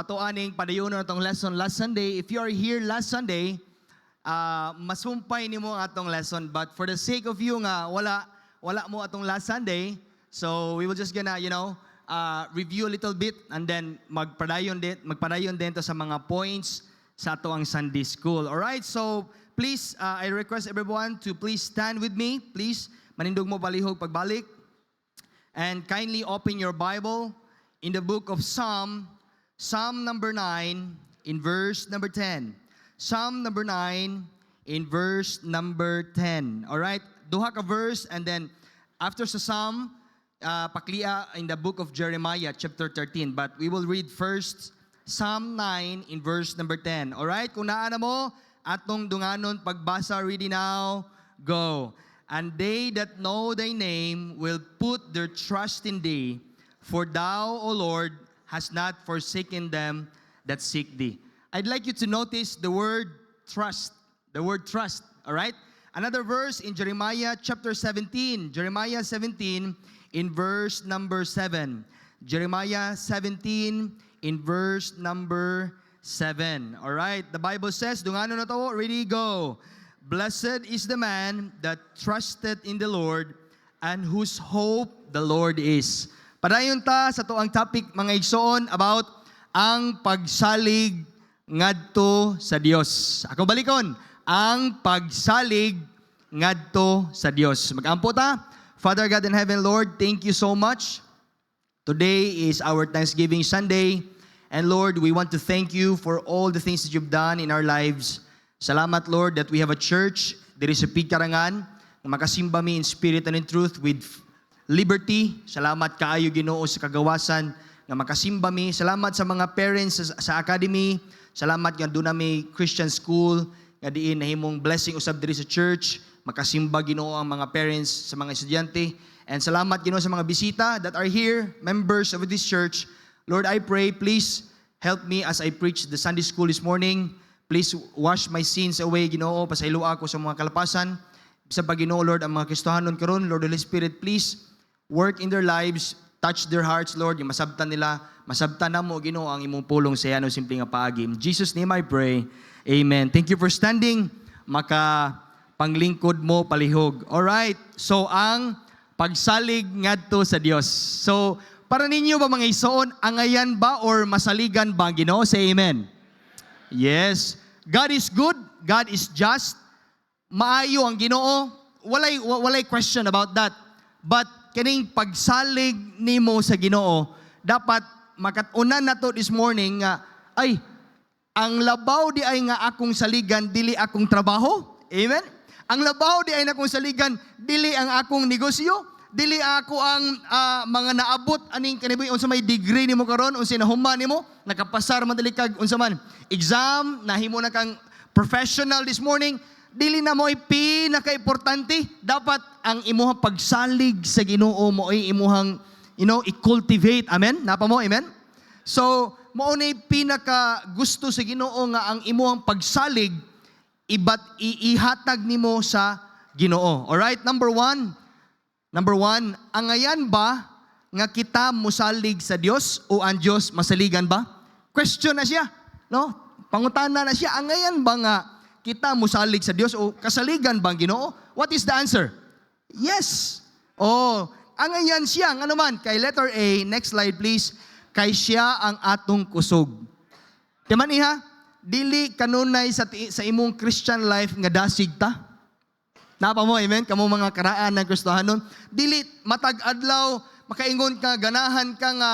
ato aning padayon na atong lesson last Sunday. If you are here last Sunday, masumpay nimo ang atong lesson, but for the sake of you nga wala mo atong last Sunday, so we will just gonna review a little bit and then magpadayon din to sa mga points sa ato ang Sunday school. All right? So please, I request everyone to please stand with me. Please, manindog mo balihog pagbalik. And kindly open your Bible in the book of Psalm number 9 in verse number 10. Psalm number 9 in verse number 10. All right? Duha ka verse, and then after sa Psalm, paklia in the book of Jeremiah chapter 13. But we will read first Psalm 9 in verse number 10. All right? Kung naana mo, atong dunganon pagbasa, ready now, go. And they that know thy name will put their trust in thee, for thou, O Lord, hast not forsaken them that seek thee. I'd like you to notice the word trust. The word trust, all right? Another verse in Jeremiah chapter 17. Jeremiah 17 in verse number 7. Jeremiah 17 in verse number 7. All right? The Bible says, dungano na to, ready, go. Blessed is the man that trusted in the Lord and whose hope the Lord is. Padayon ta sa toang topic mga igsoon about ang pagsalig ngadto sa Dios. Ako balikon, ang pagsalig ngadto sa Dios. Mag-ampo ta. Father God in heaven, Lord, thank you so much. Today is our Thanksgiving Sunday, and Lord, we want to thank you for all the things that you've done in our lives. Salamat, Lord, that we have a church diri sa Pigkarangan na makasimba mi in spirit and in truth with liberty. Salamat kaayo Ginoo sa kagawasan nga makasimba mi. Salamat sa mga parents sa academy. Salamat nga doon na may Christian school nga diin nahimong blessing usab diri sa church. Makasimba Ginoo ang mga parents sa mga estudyante. And salamat Ginoo sa mga bisita that are here, members of this church. Lord, I pray, please help me as I preach the Sunday school this morning. Please wash my sins away, Ginoo. Pasaylo ako sa mga kalapasan. Sa Ginoo, Lord, ang mga Kristohanon karon, Lord, Holy Spirit, please work in their lives, touch their hearts, Lord. Yung masabtan nila, masabtan na mo, Ginoo, ang imong pulong sa yan o simpleng paagi. In Jesus' name I pray. Amen. Thank you for standing. Panglingkod mo palihog. Alright. So, ang pagsalig ngadto sa Dios. So, para ninyo ba mga isoon, angayan ba or masaligan ba, Ginoo? Say amen. Yes. God is good. God is just. Maayo ang Ginoo. Walay question about that. But kining pagsalig nimo sa Ginoo, dapat makatunan nato this morning nga ang labaw di ay nga akong saligan dili akong trabaho. Amen. Ang labaw di ay na akong saligan dili ang akong negosyo. Dili ako ang mga naabot aning kanibuhi unsa may degree nimo karon, unsa nahuman nimo, nakapasar man dili kag unsa man exam, nahimo na kang professional this morning, dili na mo pinaka-importante. Dapat ang imuhang pagsalig sa Ginoo mo ay imuhang i-cultivate. Amen? Napa mo? Amen? So, mo na pinaka gusto sa Ginoo nga ang imuhang pagsalig ihatag nimo sa Ginoo. Alright? Number one, angayan ba nga kita musalig sa Dios o ang Dios masaligan ba? Question na siya, no? Pangutana na siya, angayan ba nga kita musalig sa Dios o kasaligan ba ang Ginoo? What is the answer? Yes. Oh, angayan siya, nga naman, kay letter A, next slide please, kay siya ang atong kusog. Timan iha, dili kanunay sa imong Christian life nga dasig ta. Napa mo, amen? Kamo mga karaan ng Kristohanon. Dili matag adlaw, makaingon ka, ganahan ka nga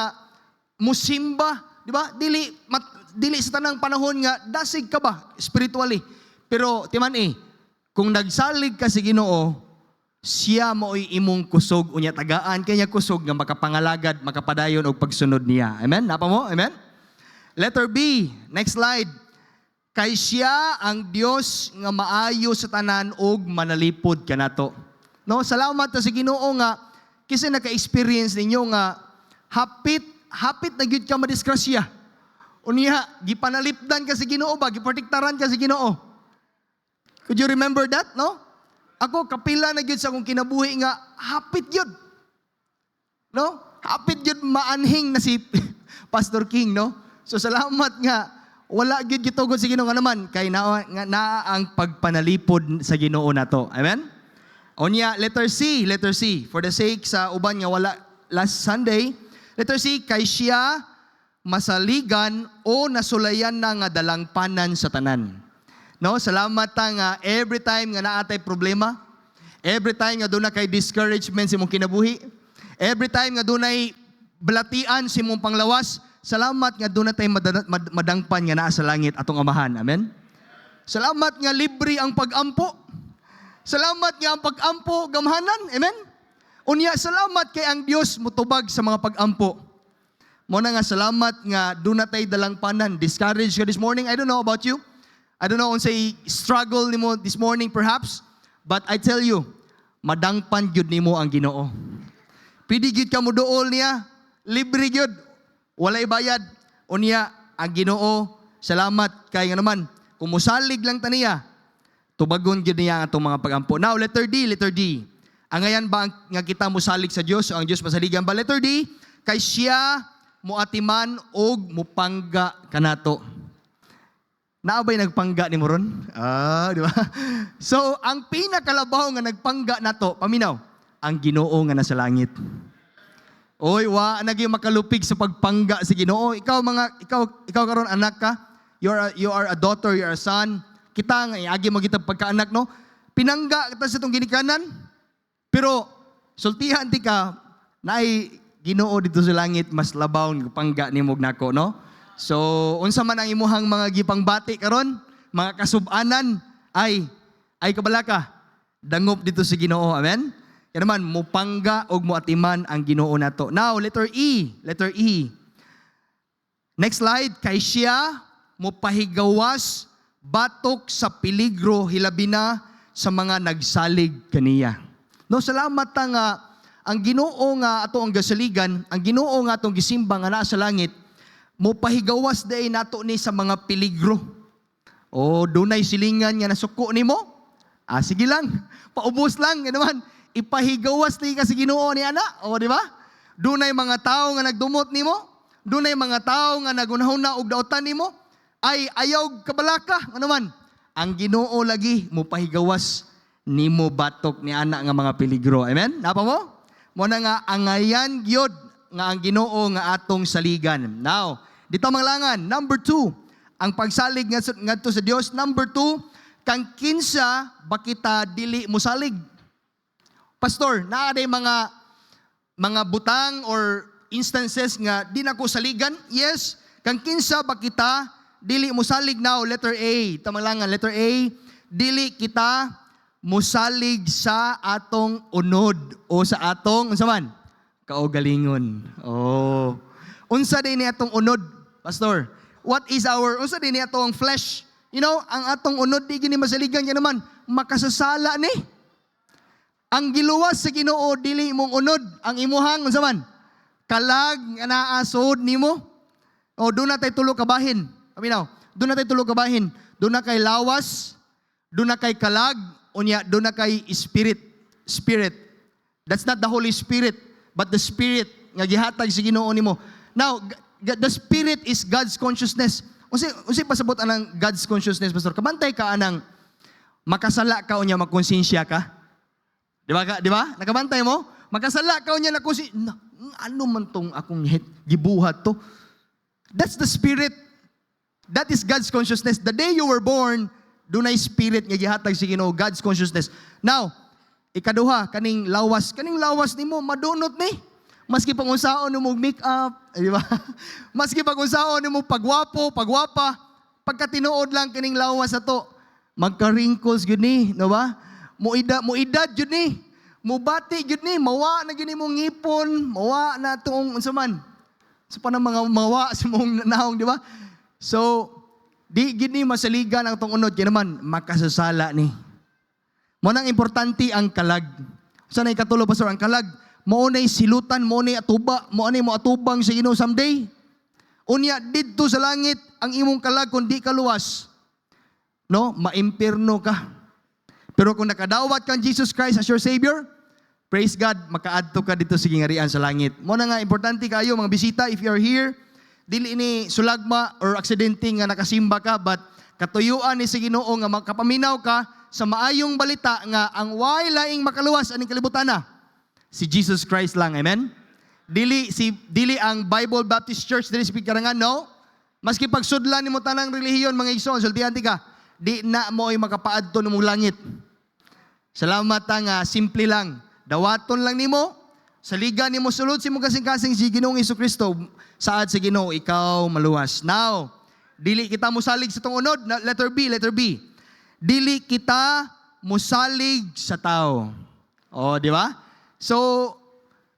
musimba, di ba? Dili sa tanang panahon nga dasig ka ba spiritually. Pero timan kung nagsalig ka sa Ginoo, siya mo'y imong kusog unya tagaan kanya kusog nga makapangalagad, makapadayon og pagsunod niya. Amen? Napa mo? Amen? Letter B, next slide. Kay siya ang Dios nga maayo sa tanan og manalipod kanato. No, salamat ta sa Ginoo nga kasi naka-experience ninyo nga hapit na gyud ka madisgrasya. Unya gipanalipdan ka sa Ginoo ba, giprotektaran ka sa Ginoo. Could you remember that, no? Ako kapila na gyud sa akong kinabuhi nga hapit gyud. No? Hapit gyud maanhing na si Pastor King, no? So salamat nga wala gyud gitugod sa Ginoo nga naman kay naa ang pagpanalipod sa Ginoo nato. Amen. Unya letter C. For the sake sa uban nga wala last Sunday, letter C, kay siya masaligan o nasulayan na nga dalangpanan sa tanan. No, salamat ta nga every time nga naatay problema, every time nga doon na kay discouragement si mong kinabuhi, every time nga doon ay balatian si mong panglawas, salamat nga doon na tayo madangpan nga naa sa langit atong amahan. Amen? Salamat nga libre ang pag-ampo. Salamat nga ang pag-ampo gamhanan. Amen? Unya, salamat kay ang Dios mutubag sa mga pag-ampo. Muna nga salamat nga doon na tayo dalangpanan. Discouraged ka this morning. I don't know about you. I don't know kung say struggle nimo this morning perhaps. But I tell you, madangpan gyud nimo ang Ginoo. Pidi gyud ka mo dool niya, libre gyud, walay bayad. Unya ang Ginoo, salamat kay nga naman kumusalig lang ta niya. Tubagon gyud niya ang atong mga pagampo. Now letter D. Angayan ba nga kita musalig sa Dios o ang Dios masaligan ba? Letter D, kay siya muatiman og mupangga kanato. Naabay nagpangga ni mo ron? Di ba? So, ang pinakalabaw nga nagpangga nato, paminaw, ang Ginoo nga nasa langit. Oy, naging makalupig sa pagpangga sa Ginoo. Ikaw karon anak ka. You are a daughter, you are a son. Kita nga agi mo kita pagkaanak, no? Pinangga kita sa itong ginikanan. Pero sultihan ti ka naay Ginoo dito sa langit mas labaw ng pangga ni mog nako, no? So, unsa man ang imuhang mga gipangbati karon, mga kasub-anan ay kabalaka dangop dito sa Ginoo. Amen. Kaya naman mupangga og muatiman ang Ginoo nato. Now, letter E. Next slide, kay siya mopahigawas batok sa peligro hilabi na sa mga nagsalig kaniya. No, salamat ta nga ang Ginoo nga ato ang gasaligan, ang Ginoo nga atong gisimba nga naa sa langit, mopahigawas day nato ni sa mga peligro. O dunay silingan nga nasuko nimo? Sige lang, paubos lang naman. Ipahigawas ni ka sa Ginoo ni ana, o di ba? Dunay mga tao nga nagdumot nimo, dunay mga tao nga nagunahuna og daotan nimo, ay ayaw kabalaka naman. Ang Ginoo lagi mopahigawas nimo batok ni ana nga mga peligro. Amen? Napa mo? Muna nga angayan gyud nga ang Ginoo nga atong saligan. Now, dito manglangan, number 2, ang pagsalig ngadto sa Dios. Number 2, kang kinsa ba kita dili mosalig? Pastor, naa day mga butang or instances nga di nako saligan? Yes, kang kinsa ba kita dili mosalig? Now, letter A, tamalangan, letter A, dili kita mosalig sa atong unod o sa atong unsa man kaugalingon. Unsa din ni atong unod, pastor? What is our unsa din ni atong flesh? You know, ang atong unod di gini masaligan yan naman, makasasala ni. Ang giluwas sa Ginoo dili mong unod, ang imuhang unsa man kalag nga naasod nimo. O do na tay tulo ka bahin. Aminaw, do na tay tulo ka bahin. Do na kay lawas, do na kay kalag, unya do na kay spirit. That's not the Holy Spirit, but the Spirit nga gihatag sa Ginoo nimo. Now, the Spirit is God's consciousness. Unsay pasabot anang God's consciousness, pastor? Kabantay ka anang makasala ka unya magkonsensya ka? Di ba? Nakabantay mo? Makasala ka unya nakonsensya. Ano man tong akong gibuhat to? That's the Spirit. That is God's consciousness. The day you were born, dunay spirit nga gihatag sa Ginoo, God's consciousness. Now, ikaduha, kaning lawas nimo madunot ni. Maski pag-unsaon nimo make up, di ba? Maski pag-unsaon nimo pagwapo, pagwapa, pagkatinuod lang kaning lawas ato, magka-wrinkles gyud ni, no ba? Muidad gyud ni. Mubati gyud ni, mawa na gyud nimo ngipon, mawa na tuong unsa man. Sa panang mga mawa sa mong naong, di ba? So, di gini masaligan ang tong unod kaya naman makasasala ni. Mo nang importante ang kalag. Sa nay katulo pastor ang kalag, mao nay silutan, mao nay atuba, mao nay mo atubang sa Ginoo someday. Unya didto sa langit ang imong kalag kun di ka luwas. No, maimpierno ka. Pero kung nakadawat kang Jesus Christ as your Savior, praise God, makaadto ka dito sa gingarian sa langit. Mo na nga importante kayo mga bisita, if you are here, dili ni sulagma or aksidente nga nakasimba ka, but katuyuan ni sa Ginoo nga makapaminaw ka sa maayong balita nga ang way laing makaluwas aning kalibutan na si Jesus Christ lang. Amen. Dili ang Bible Baptist Church dili sa Pigkarangan, no. Maski pagsudlan nimo tanang relihiyon mga igsoon, sultihan ti ka, di na mo ay makapaadto nimo langit. Salamat nga simple lang. Dawaton lang nimo, saligan nimo sulod si mo kasing-kasing si Ginoong Jesucristo, saad sa Ginoo ikaw maluwas. Now, dili kita musalig sa tong unod, letter B. Dili kita musalig sa tao. Oh, di ba? So,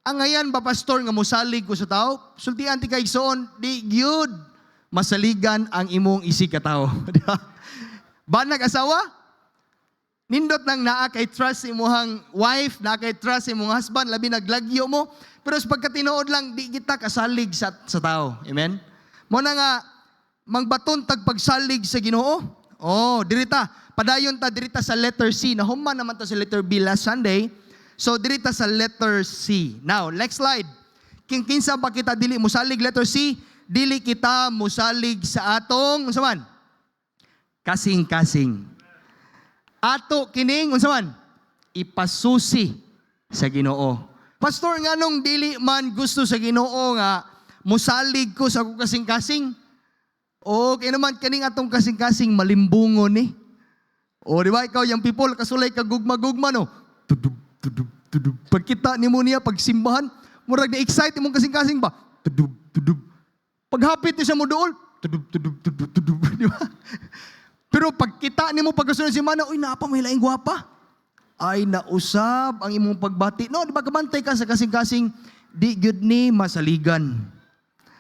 ang ngayon ba pastor nga musalig ko sa tao? Sultian ti kay igsoon, di gyud masaligan ang imong isig ka tao. Di ba? Banag asawa? Nindot nang naa kay trust sa imong wife, naa kay trust sa imong husband, labi naglagyo mo. Pero sa pagkatinuod lang, di kita kasalig sa tao. Amen? Mo na nga, mangbaton tag pagsalig sa Ginoo. Oh, dirita. Padayon ta dirita sa letter C. Nahuman naman ta sa letter B last Sunday. So, dirita sa letter C. Now, next slide. Kinsa pa kita dili musalig, letter C, dili kita musalig sa atong, unsa man? Kasing-kasing. Ato kining unsa man? Ipasusi sa Ginoo. Pastor, nganong dili man gusto sa Ginoo nga musalig ko sa akong kasing-kasing? O kay naman kaning atong kasing-kasing malimbungon ni. O di ba ikaw yung people kasulay ka gugma-gugma no? Tudub. Pagkita nimo niya pagsimbahan, murag na excite imong kasing-kasing ba? Tudub. Paghapit ni sa mo dool, tudub. Di ba? Pero pagkita nimo pagkasunod si Mana, uy, naapa may laing gwapa. Ay, nausab ang imong pagbati. No, di ba kabantay ka sa kasing-kasing, di gyud ni masaligan.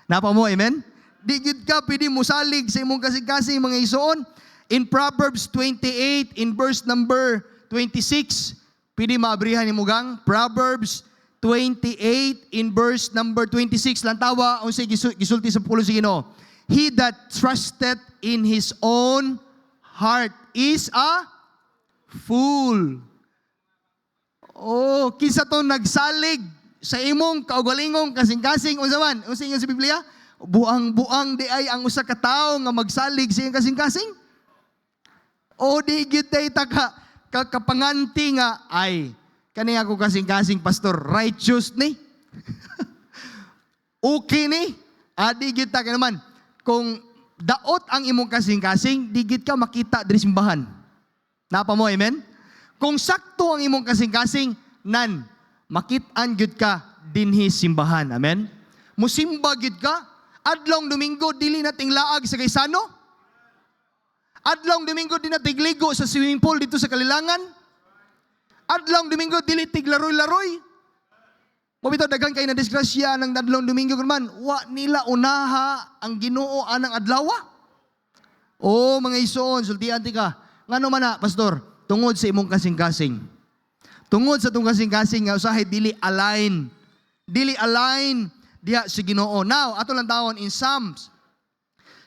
Napa mo, amen? Di gyud ka pwede musalig sa imong kasing-kasing mga isuon. In Proverbs 28, in verse number 26, pwede maabrihan ni Mugang. Proverbs 28, in verse number 26, lantawa, unsay gisulti sa pulo si Ginoo. He that trusteth in his own heart is a fool. Oh, kinsa to nagsalig sa imong kaugalingong kasing-kasing unsa man? Unsa ingon sa Biblia? Buang-buang di ay ang usa ka tawo nga magsalig sa iyang kasing-kasing. O di gyud tay ta kapanganti nga ay kani ako kasing-kasing pastor righteous ni. Okay ni. Di gyud ta naman kung daot ang imong kasing-kasing, digit ka makita diri simbahan. Napa mo, amen? Kung sakto ang imong kasing-kasing, nan, makit-an gyud ka dinhi simbahan. Amen? Musimba gyud ka, adlong Domingo, dili nating laag sa Gaisano. Adlong Domingo, di nating ligo sa swimming pool dito sa Kalilangan. Adlong Domingo, dili tiglaroy-laroy. Mabito daghang kay na disgrasya ng adlong Domingo man, wa nila unaha ang Ginoo anang adlawa. O mga isuon, sultian ti ka. Ngano man na, pastor, tungod sa imong kasing-kasing. Tungod sa tong kasing-kasing nga usahay dili align. Dili align diha sa Ginoo. Now, ato lang tawon in Psalms.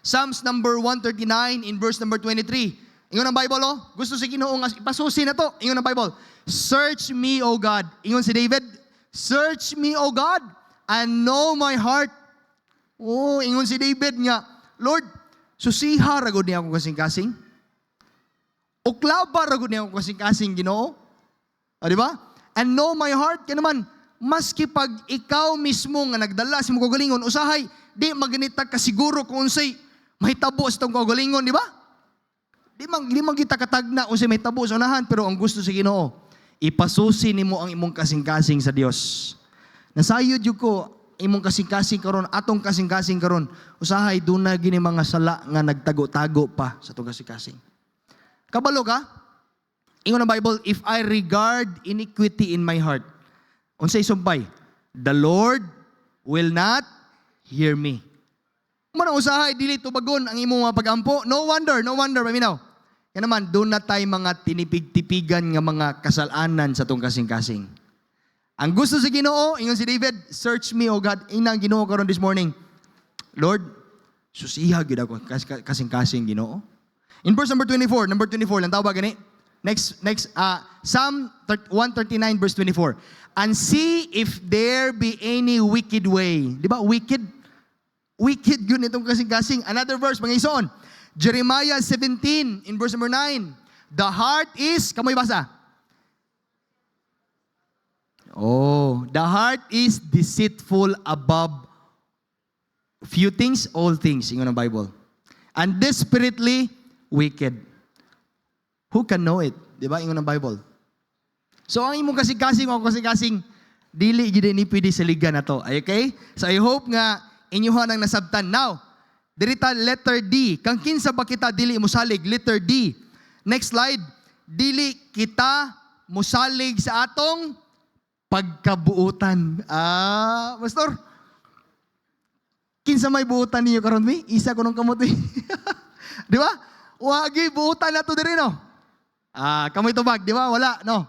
Psalms number 139 in verse number 23. Ingon ang Bible, oh. Gusto si Ginoo nga ipasusi na to. Ingon ang Bible. Search me, O God. Ingon si David, search me, O God, and know my heart. Oh, ingon si David nga, Lord, susiha ragod niya akong kasing-kasing. Uklaba ragod niya akong kasing-kasing, Ginoo. Di ba? And know my heart, kaya naman, maski pag ikaw mismo nga nagdala sa mong kaugalingon, usahay, di maganita ka siguro kung unsay mahitabo sa itong kaugalingon, di ba? Di man kita katagna unsay mahitabo sa unahan, pero ang gusto sa Ginoo, ipasusi nimo ang imong kasing-kasing sa Dios. Nasayod jud ko imong kasing-kasing karon, atong kasing-kasing karon, usahay dunay gini mga sala nga nagtago-tago pa sa atong kasing-kasing. Kabalo ka? Ingon ang Bible, if I regard iniquity in my heart, unsay sumpay? The Lord will not hear me. Muna usahay dili tubagon ang imong mga pagampo. No wonder, paminaw. Yan naman, doon na tayo mga tinipig-tipigan nga mga kasalanan sa tong kasing-kasing. Ang gusto sa Ginoo, ingon si David, search me, O God. Inang Ginoo karon this morning. Lord, susiha gid ako kasing-kasing Ginoo. In verse number 24 lang tawag gani. Next Psalm 139 verse 24. And see if there be any wicked way. Di ba? Wicked. Wicked yun itong kasing-kasing. Another verse, mga ison. Jeremiah 17 in verse number 9. The heart is, kamoy basa? Oh, the heart is deceitful above few things, all things, ingon ang Bible. And desperately wicked. Who can know it? Di ba? Ingon ang Bible. So, ang imong kasing-kasing o kasing-kasing, dili gid ni pwede sa liga na to. Okay? So, I hope nga inyuhan ang nasabtan. Now, dirita letter D. Kang kinsa ba kita dili musalig? Letter D. Next slide. Dili kita musalig sa atong pagkabuutan. Pastor, kinsa may buutan niyo karon mi? Isa ko nung kamote. Di ba? Wagi buutan na to diri no. Kamoy tubag, di ba? Wala, no.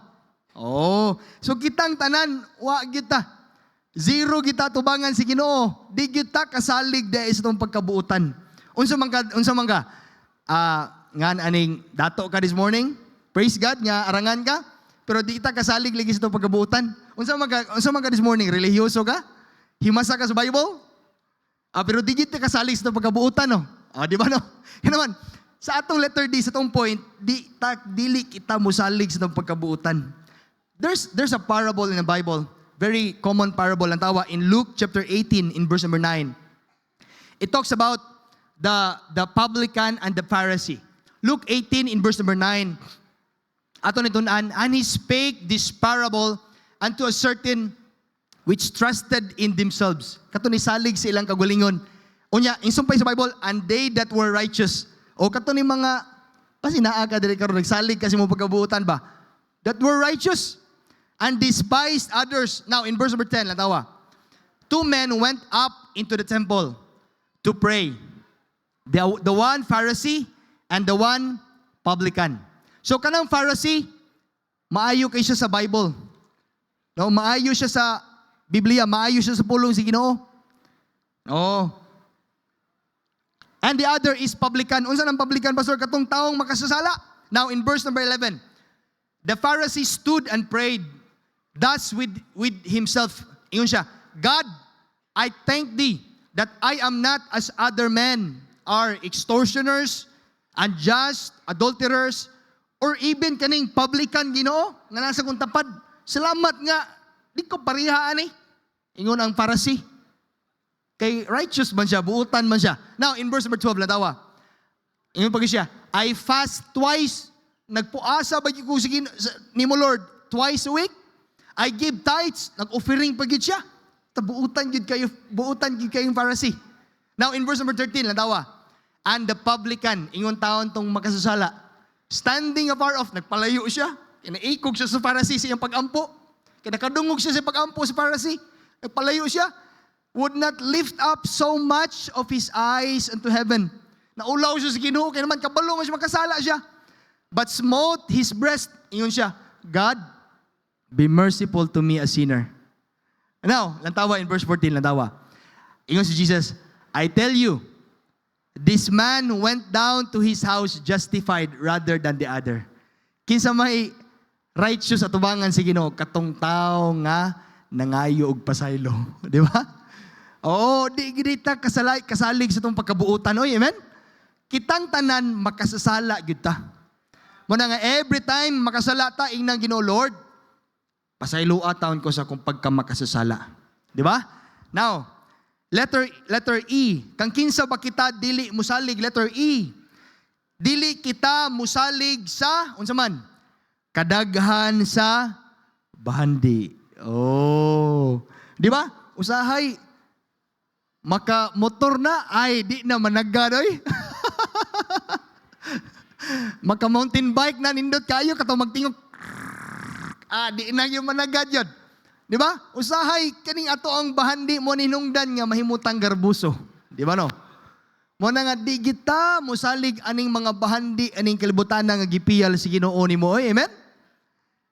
Oh, so kitang tanan wa kita. Zero kita tubangan si Ginoo. Di kita kasalig dahil sa itong pagkabuutan. Unsa man ka? Ngan aning dato ka this morning? Praise God nga arangan ka. Pero di kita kasalig lagi sa itong pagkabuutan. Unsa man ka this morning? Religyoso ka? Himasa ka sa Bible? Pero di kita kasalig sa itong pagkabuutan, no? Di ba, no? Yan naman, sa atong letter D, sa itong point, dili kita musalig sa itong pagkabuutan. There's a parable in the Bible. Very common parable ang tawa in Luke chapter 18 in verse number 9. It talks about the publican and the Pharisee. Luke 18 in verse number 9. Ato nitunan, and he spake this parable unto a certain which trusted in themselves. Kato ni salig sa ilang kagulingon. Unya, insumpay sa Bible, and they that were righteous. O kato ni mga, kasi naaga dili karon nagsalig kasi mo pagkabuutan ba? That were righteous and despised others. Now, in verse number 10, lantawa. 2 men went up into the temple to pray. The one Pharisee and the one publican. So, kanang Pharisee, maayo kay siya sa Bible. No, maayo siya sa Biblia, maayo siya sa pulong si Ginoo. No. And the other is publican. Unsa nang publican, pastor? Katong taong makasasala. Now, in verse number 11, the Pharisee stood and prayed, thus with himself. Ingon siya, God, I thank thee that I am not as other men are extortioners, unjust, adulterers, or even kaning publican, Ginoo, nga nasa kong tapad. Salamat nga, di ko parihaan eh. Ingon ang Pharisee. Kay righteous man siya, buutan man siya. Now, in verse number 12, lantawa. Ingon pag siya, I fast twice. Nagpuasa ba ko ni mo Lord twice a week? I give tithes. Nag-offering pa gid siya. Buutan gid kayo yung Pharisee. Now, in verse number 13, lantawa. And the publican, ingon taon tong makasasala, standing afar off, nagpalayo siya. Kinaikog siya sa Pharisee sa iyang pag-ampo. Kinakadungog siya sa pag-ampo sa Pharisee. Nagpalayo siya. Would not lift up so much of his eyes unto heaven. Naulaw siya sa Ginoo, kaya naman kabalo man siya, makasala siya. But smote his breast. Ingon siya, God, be merciful to me a sinner. Now, lantawa in verse 14, lantawa. Ingon si Jesus, I tell you, this man went down to his house justified rather than the other. Kinsa may righteous at tubangan si Ginoo, katong tao nga nangayo og pasaylo. Di ba? Oh, di kita kasalig sa itong pagkabuutan. Oy, amen? Kitang tanan makasasala kita. Muna nga, every time makasala ta, ingnang Ginoo, Lord, pasaylo taon ko sa kung pagkamakasasala. Di ba? Now, letter E. Kang kinsa ba kita dili musalig? Letter E. Dili kita musalig sa, unsa man? Kadaghan sa bahandi. Oh. Di ba? Usahay, maka-motor na, ay di na managadoy. Maka-mountain bike na, nindot kayo, katong magtingog, di na yung managad yun. Di ba? Usahay, kaning ato ang bahandi mo ninungdan nga mahimutang garbuso. Di ba no? Mo na nga, di kita musalig aning mga bahandi, aning kalibutan nga gipiyal si Ginoo nimo. Amen?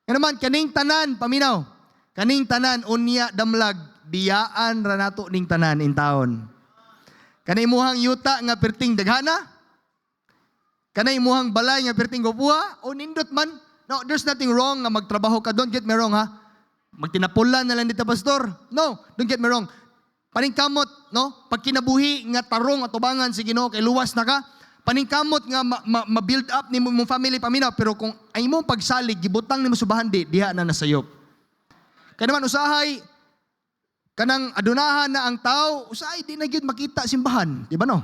Nga naman, kaning tanan, paminaw, kaning tanan, unya damlag, biyaan ra nato ning tanan in taon. Kanay imuhang yuta nga perting daghana? Kanay imuhang balay nga perting gupuha? O nindot man? No, there's nothing wrong nga magtrabaho ka. Don't get me wrong, ha? Magtinapulan na lang dito, pastor. No, don't get me wrong. Paningkamot, no? Pag kinabuhi nga tarong at tubangan si Ginoo kay luwas na ka, paningkamot nga ma-build up ni mong family paminaw, pero kung ay mong pagsalig gibutang nimo subahan diha na nasayop. Kaya naman usahay kanang adunahan na ang tao, usahay di na gyud makita simbahan, di ba no?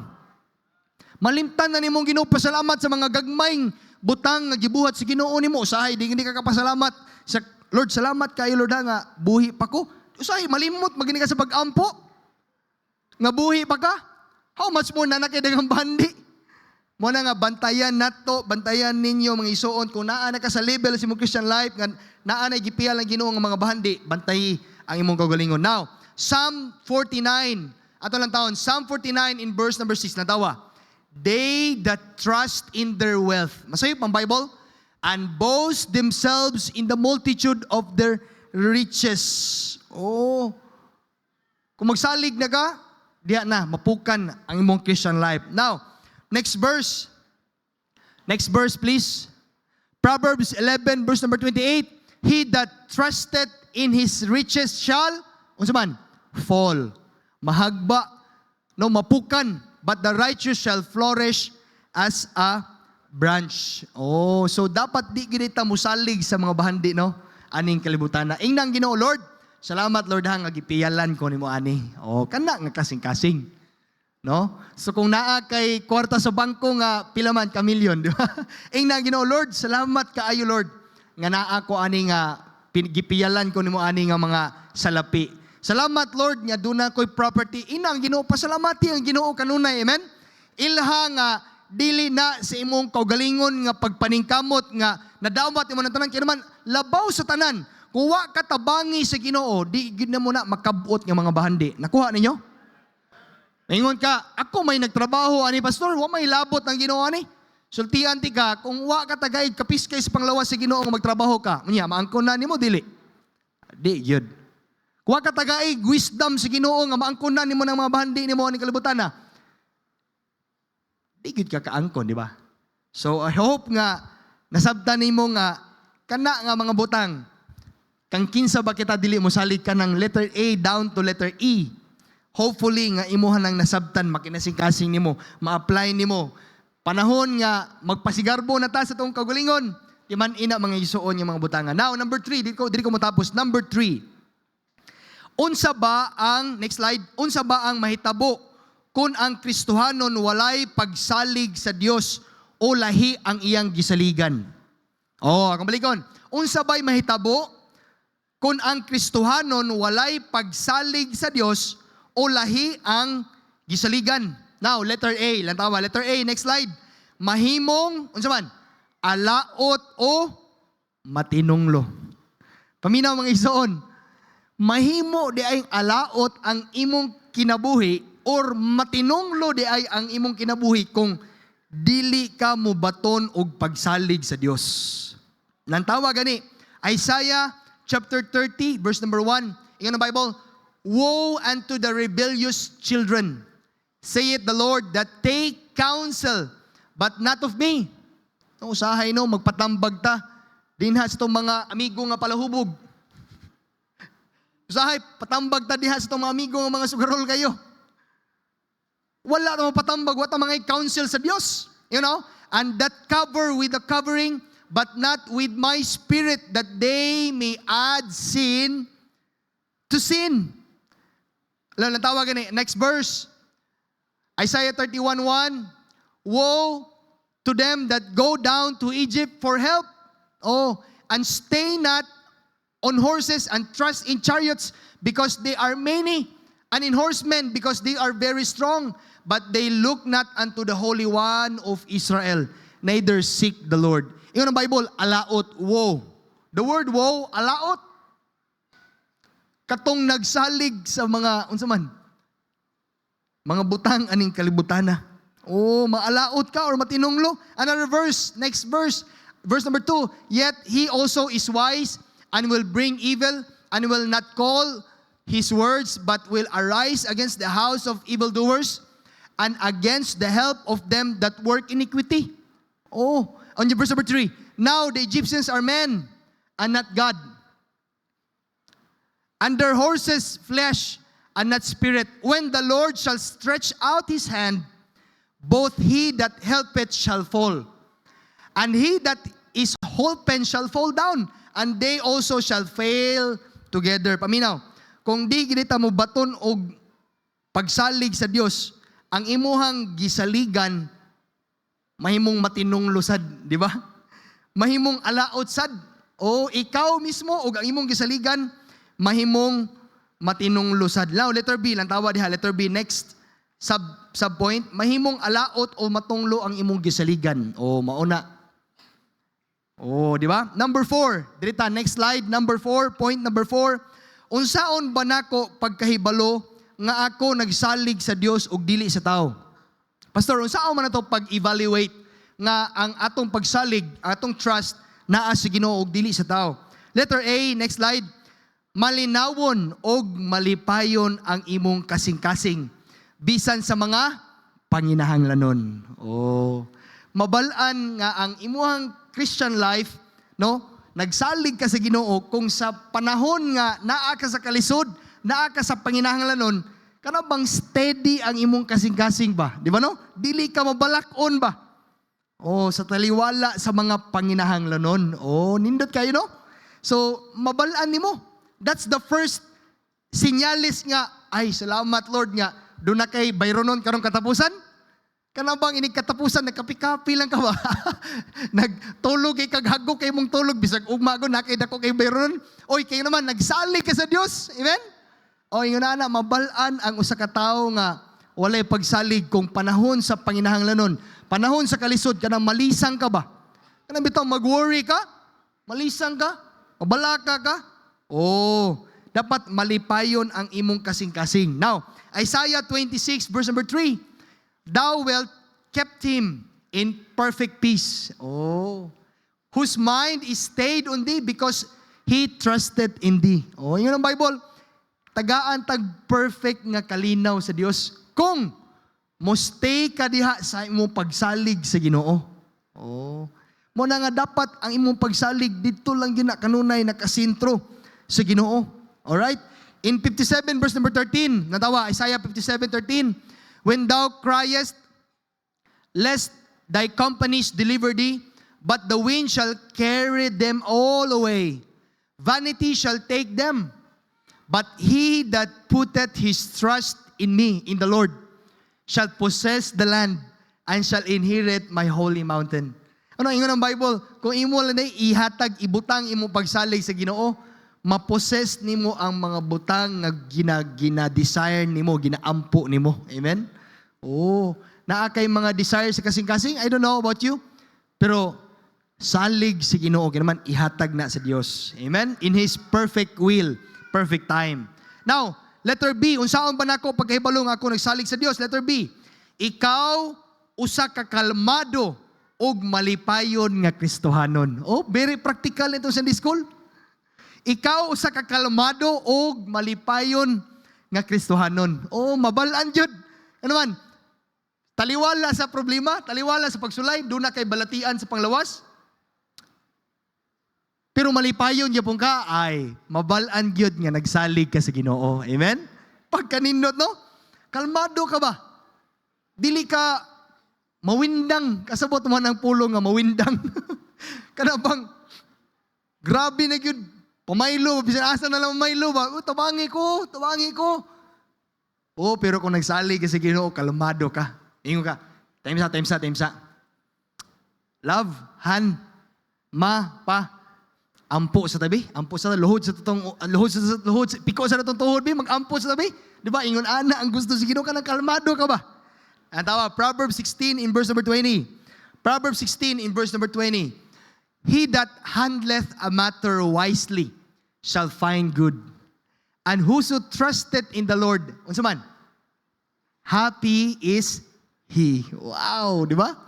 Malimtan na nimong Ginoo, pasalamat sa mga gagmayng butang nga gibuhat si Ginoo nimo, usahay di ka kapasalamat sa Lord, salamat kayo Lord nga buhi pa ko. Usahay malimot magini ka sa pag-ampo. Nga buhi pa ka? How much more na nakidagang bandi? Muna nga, bantayan nato, bantayan ninyo mga isuon. Kung naana ka sa level sa imong Christian life, nga naana gipiya lang Ginoo nga mga bandi, bantayi ang imong kagalingon. Now, Psalm 49, ato lang taon, Psalm 49 in verse number 6, natawa. They that trust in their wealth. Masayop ang Bible? And boast themselves in the multitude of their riches. Oh, kung magsalig na ka, diya na, mapukan ang imong Christian life. Now, next verse. Next verse, please. Proverbs 11, verse number 28. He that trusted in his riches shall, unsa man, fall. Mahagba, no, mapukan. But the righteous shall flourish as a branch. Oh, so dapat di ginita musalig sa mga bahandi, no? Aning kalibutan na. Ingnang Ginoo, Lord, salamat Lord hang agipiyalan ko nimo ani. Oh, kana nga kasing-kasing. No? So kung naa kay kwarta sa bangko nga pila man ka milyon, di ba? Ingnang Ginoo, Lord, salamat kaayo Lord nga naa ko ani nga gipiyalan ko nimo ani nga mga salapi. Salamat Lord nga duna ko'y property. Inang Ginoo, pasalamati ang Ginoo kanunay. Amen? Ilha nga dili na sa imong kaugalingon nga pagpaningkamot nga nadawat imo nang tanan kay naman labaw sa tanan. Kung wa ka tabangi sa Ginoo, di gid na mo na makabot nga mga bahandi. Nakuha ninyo? Maingon ka, ako may nagtrabaho ani pastor, wa may labot ang Ginoo ani. Sultian ti ka, kung wa ka tagay kapiskay sa panglawas sa Ginoo nga magtrabaho ka, unya maangkon na nimo dili. Di gyud. Kung wa ka tagay wisdom sa Ginoo nga maangkon na nimo ng mga bahandi nimo ani kalibutan na. Di gyud ka kaangkon, di ba? So I hope nga nasabtan nimo nga kana nga mga butang kang kinsa ba kita dili mo salig ka ng letter A down to letter E. Hopefully nga imuhan nang nasabtan makinasing-kasing nimo, ma-apply nimo. Panahon nga magpasigarbo na ta sa tong kagalingon. Di man ina mga isuon yung mga butangan. Now, number 3, dili ko matapos. Number 3. Unsa ba ang, next slide, unsa ba ang mahitabo kung ang Kristohanon walay pagsalig sa Dios o lahi ang iyang gisaligan? Oh, akong balikon. Unsa ba'y mahitabo kung ang Kristohanon walay pagsalig sa Dios o lahi ang gisaligan? Now, letter A, lang tawa. Letter A, next slide. Mahimong, unsa man? Alaot o matinunglo. Paminaw mga isuon. Mahimo di ay alaot ang imong kinabuhi or matinunglo di ay ang imong kinabuhi kung dili ka mo baton og pagsalig sa Dios. Lang tawa gani. Isaiah chapter 30, verse number 1. Ingon ang Bible, woe unto the rebellious children, saith the Lord, that take counsel, but not of me. No, usahay no, magpatambag ta. Dinha sa itong mga amigo nga palahubog. Usahay, patambag ta diha sa itong mga amigo nga mga sugarol kayo. Wala na patambag, wala mga counsel sa Dios. You know? And that cover with the covering, but not with my spirit, that they may add sin to sin. Alam, natawag ni next verse. Isaiah 31:1. Woe to them that go down to Egypt for help. Oh, and stay not on horses and trust in chariots because they are many, and in horsemen because they are very strong. But they look not unto the Holy One of Israel, neither seek the Lord. Yung ang Bible, alaot, woe. The word woe, alaot. Katong nagsalig sa mga, unsa man, mga butang aning kalibutana. Oh, maalaot ka or matinunglo. Another verse, next verse, verse number 2. Yet he also is wise and will bring evil and will not call his words, but will arise against the house of evildoers and against the help of them that work iniquity. Oh, on verse number 3. Now the Egyptians are men and not God, and their horses flesh, and not spirit. When the Lord shall stretch out his hand, both he that helpeth shall fall, and he that is holpen shall fall down, and they also shall fail together. Paminaw, kung di ginita mo baton og pagsalig sa Dios, ang imuhang gisaligan mahimong matinong lusad, di ba? Mahimong alaot sad. O ikaw mismo o ang imong gisaligan mahimong matinong lusad. Now, letter B lang tawa diha, letter B next sub point, mahimong alaot o matunglo ang imong gisaligan. O mauna. O, di ba? Number 4. Dirita, next slide. Number 4, point number 4. Unsaon ba nako pagkahibalo nga ako nagsalig sa Dios ug dili sa tao? Pastor, unsaon man nato pag-evaluate nga ang atong pagsalig, atong trust naa sa Ginoo ug dili sa tao? Letter A, next slide. Malinawon og malipayon ang imong kasing-kasing bisan sa mga panginahanglanon. Oh, mabalaan nga ang imong Christian life, no? Nagsalig ka sa Ginoo kung sa panahon nga naa ka sa kalisod, naa ka sa panginahanglanon, kana bang steady ang imong kasing-kasing ba? Di ba no? Dili ka mabalakon ba? Oh, sa taliwala sa mga panginahanglanon. Oh, nindot kayo no? So, mabalaan nimo. That's the first sinyalis nga, ay salamat Lord nga, doon na kay bayronon karong katapusan? Kana bang inig katapusan, nagkapi-kapi lang ka ba? Nagtulog kay kaghagok kay mong tulog, bisag ugmagon na kay dako kay bayronon. Oy, kayo naman, nagsalig ka sa Dios. Amen? O, yun na, mabalaan ang usa ka tawo nga walay pagsalig kung panahon sa panginahanglanon. Panahon sa kalisod, kanang malisang ka ba? Kanang bitaw, mag-worry ka? Malisang ka? Mabalaka ka? Oh, dapat malipayon ang imong kasing-kasing. Now, Isaiah 26 verse number 3. Thou wilt kept him in perfect peace. Oh, whose mind is stayed on thee because he trusted in thee. Oh, yun ang Bible. Tagaan tag perfect nga kalinaw sa Dios kung mo stay ka diha sa imong pagsalig sa Ginoo. Oh, mo na nga dapat ang imong pagsalig dito lang gina kanunay nakasentro sa Ginoo. All right? In 57 verse number 13, natawa Isaiah 57:13, when thou criest, lest thy companies deliver thee, but the wind shall carry them all away. Vanity shall take them. But he that putteth his trust in me, in the Lord, shall possess the land and shall inherit my holy mountain. Ano ingon ang Bible? Kung imo lang ihatag, ibutang imo pagsalig sa Ginoo, mapossess nimo ang mga butang nga gina-desire nimo, ginaampo nimo. Amen? Oh, naa kay mga desire sa kasing-kasing. I don't know about you, pero salig si Ginoo kinaman ihatag na sa Dios. Amen? In His perfect will, perfect time. Now, letter B, unsaon ba nako pagkahibalo nga ako nagsalig sa Dios? Letter B, ikaw usa ka kalmado og malipayon nga Kristohanon. Oh, very practical ito sa Sunday school. Ikaw usa ka kalmado og malipayon nga Kristohanon. Oh, mabalaan jud. Ano man? Taliwala sa problema, taliwala sa pagsulay, doon na kay balatian sa panglawas. Pero malipayon gyapon ka, ay mabalaan gyud nga nagsalig ka sa Ginoo. Amen? Pagkanindot no? Kalmado ka ba? Dili ka mawindang, kasabot mo ng pulong nga mawindang. Kana bang grabe na gyud, pamaylo, bisan asa na lang pamaylo ba? Tabangi ko. Oh, pero kung nagsalig ka sa Ginoo, kalmado ka. Ingon ka, time sa. Love, han, ma, pa, ampo sa tabi, luhod sa piko sa tatong tuhod, mag-ampo sa tabi. Di ba? Ingon ana, ang gusto sa Ginoo ka, kalmado ka ba? Ang tawa, Proverbs 16 in verse number 20. Proverbs 16 in verse number 20. He that handleth a matter wisely shall find good. And whoso trusted in the Lord, unsa man? Happy is he. Wow, di ba?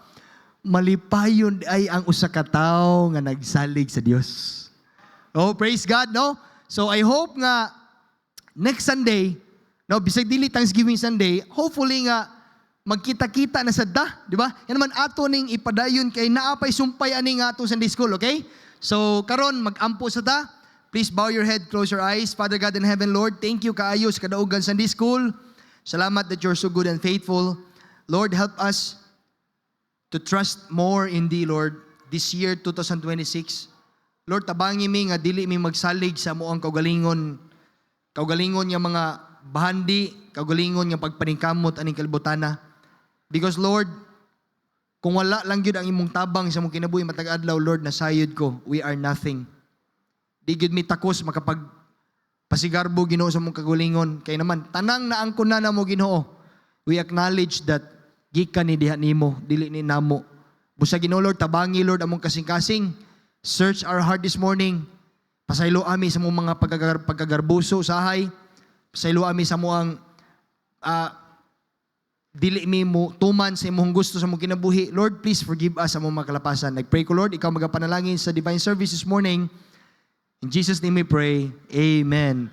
Malipayon ay ang usa ka tawo nga nagsalig sa Dios. Oh, praise God, no? So I hope nga next Sunday, no, bisag dili Thanksgiving Sunday, hopefully nga magkita-kita na sadda, di ba? Yan naman ato ning ipadayon kay naapay sumpay ani nga ato Sunday school, okay? So karon mag-ampo sa ta, Please bow your head, close your eyes. Father God in heaven, Lord, thank you kaayo sa kadaugan Sunday School. Salamat that you're so good and faithful. Lord, help us to trust more in Thee, Lord, this year, 2026. Lord, tabangi mi nga dili mi magsalig sa moang kaugalingon nga mga bahandi, kaugalingon nga pagpaningkamot aning kalibutana. Because Lord, kung wala lang yun ang imong tabang sa mong kinabuhi matag adlaw, Lord, nasayod ko, we are nothing. Di gyud mi takos makapag pasigarbo Ginoo sa mong kagulingon. Kay naman tanang naangkon na mo Ginoo. We acknowledge that gikan ni diha nimo, dili ni namo. Busa Ginoo Lord, tabangi Lord among kasing-kasing. Search our heart this morning. Pasaylo ami sa mong mga pagkagarbuso usahay. Pasaylo ami sa moang dili mi mo tuman sa imong gusto sa mong kinabuhi. Lord, please forgive us sa mong mga kalapasan. Nagpray ko Lord, ikaw magapanalangin sa divine service this morning. In Jesus' name we pray, amen.